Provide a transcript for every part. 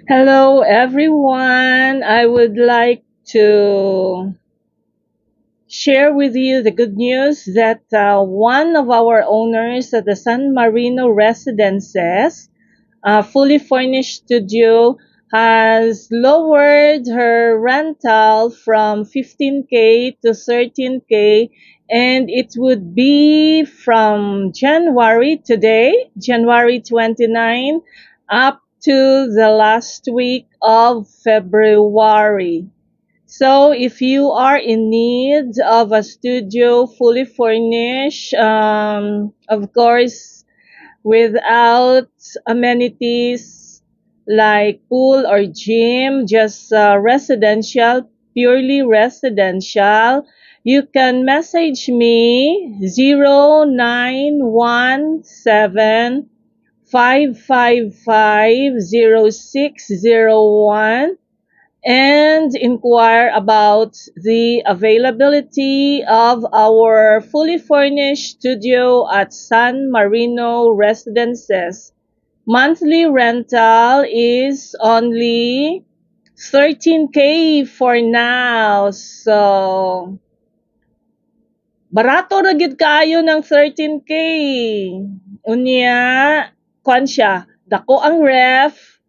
Hello, everyone. I would like to share with you the good news that one of our owners at the San Marino Residences, a fully furnished studio, has lowered her rental from 15K to 13K, and it would be from January today, January 29, up to the last week of February. So if you are in need of a studio fully furnished, of course, without amenities like pool or gym, just residential, purely residential, you can message me 0917 555 0601 and inquire about the availability of our fully furnished studio at San Marino Residences. Monthly rental is only 13K for now. So, barato na gid kayo ng 13K. Unya, kwan siya, dako ang ref,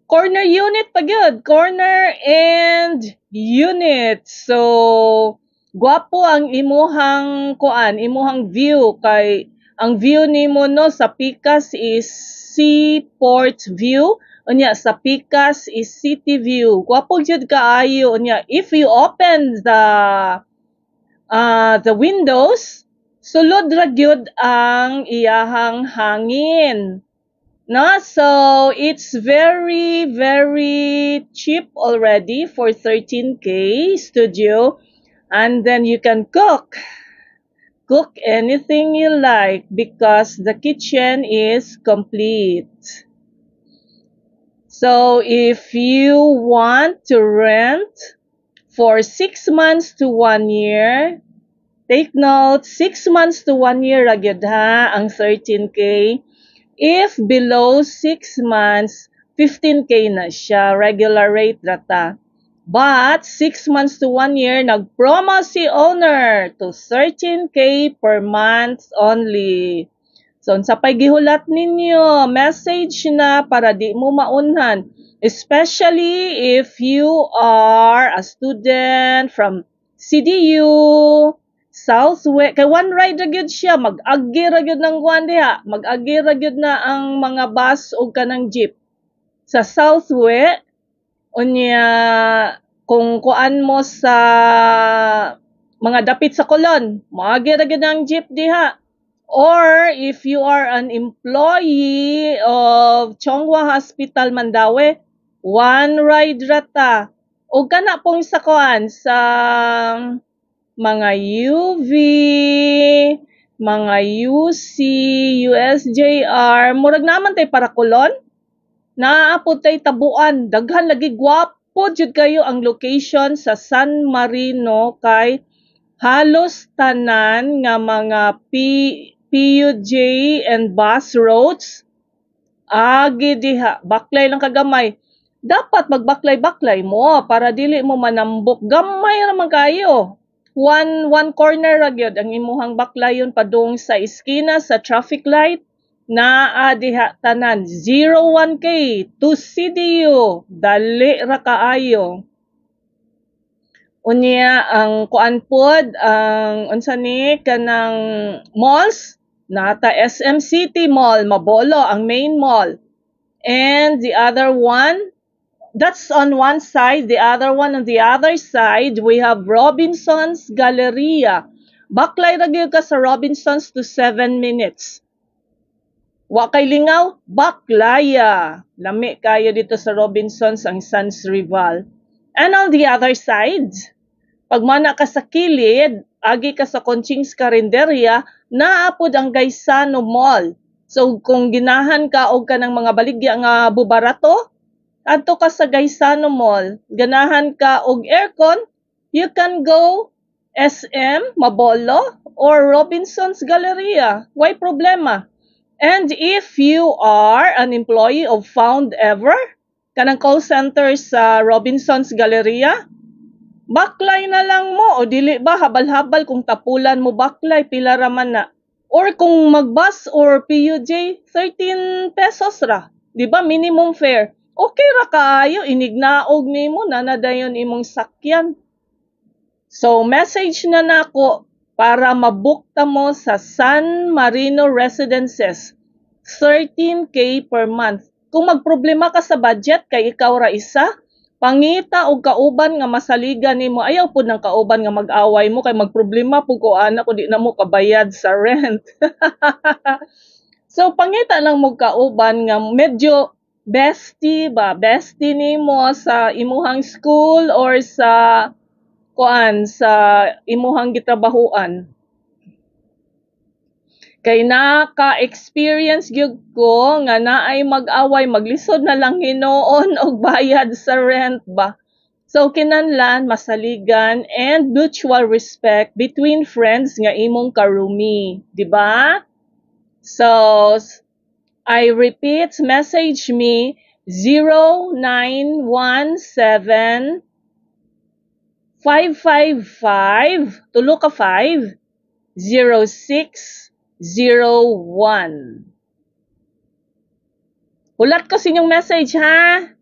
corner unit pa gyud, corner and unit. So gwapo ang imuhang kuan, imuhang view kay ang view nimo no sa Picas is seaport view, unya sa Picas is city view. Gwapo gyud kaayo unya if you open the windows, sulod ra gyud ang iyahang hangin. No, so it's very, very cheap already for 13K studio. And then you can cook anything you like because the kitchen is complete. So if you want to rent for 6 months to 1 year, take note, 6 months to 1 year agad ha, ang 13K. If below 6 months, 15K na siya, regular rate rata. But 6 months to 1 year, nag-promo si owner to 13K per month only. So, sa pay gihulat ninyo, message na para di mo maunhan. Especially if you are a student from CDU, Southwest, kay one ride ra gyud siya, mag-agi ra gyud ng kuan diha, mag-agi ra gyud na ang mga bus o kanang jeep. Sa Southwest, unya kung kuan mo sa mga dapit sa Colon, maagi ra gyud ang jeep diha. Or if you are an employee of Chonghua Hospital Mandaue, one ride rata. O kana pong sa kuan sa mga UV, mga UC, USJR, murag naman tay para kulon. Naaapod tay tabuan, daghan lagi gwapo jud kayo ang location sa San Marino kay halos tanan nga mga PUJ and bus roads agi diha, baklay lang kagamay. Dapat magbaklay-baklay mo para dili mo manambok. Gamay raman kayo. One corner ra gyud ang imuhang baklayon padung sa iskina sa traffic light naa diha tanan 01K to CDU dali ra kaayo. Unya ang kuan pod ang unsa ni kanang malls nata SM City Mall Mabolo ang main mall, and the other one, that's on one side. The other one, on the other side, we have Robinson's Galleria. Baklay ra gyud ka sa Robinson's to 7 minutes. Wa kay lingaw, baklaya. Lami kayo dito sa Robinson's ang Sans Rival. And on the other side, pag mana ka sa kilid, agi ka sa Conching's Carinderia, naapod ang Gaisano Mall. So kung ginahan ka og kanang mga baligya nga bubarato, adto ka sa Gaisano Mall, ganahan ka og aircon, you can go SM, Mabolo, or Robinson's Galleria. Why problema? And if you are an employee of Found Ever, kanang call center sa Robinsons Galleria, baklay na lang mo o dili ba habal-habal kung tapulan mo baklay pila ra man na. Or kung magbus or PUJ 13 pesos ra, di ba minimum fare. Okay ra kaayo inignaog nimo na nadayon imong sakyan. So message na nako para mabook ta mo sa San Marino Residences 13K per month. Kung magproblema ka sa budget kay ikaw ra isa, pangita og kauban nga masaligan nimo. Ayaw pud ng kauban nga mag-away mo kay magproblema pud ko ana kun di na mo kabayad sa rent. So pangita lang mo kauban nga medyo bestie nimo sa imuhang school or sa imuhang gitrabahuan. Kay naka-experience gyud ko nga naay mag-away, maglisod na lang hinuon og bayad sa rent ba. So kinahanglan masaligan and mutual respect between friends nga imong karumi, di ba? So I repeat, message me 0917 555 tulo ka 5 0601. Hulat ko sa inyong message ha.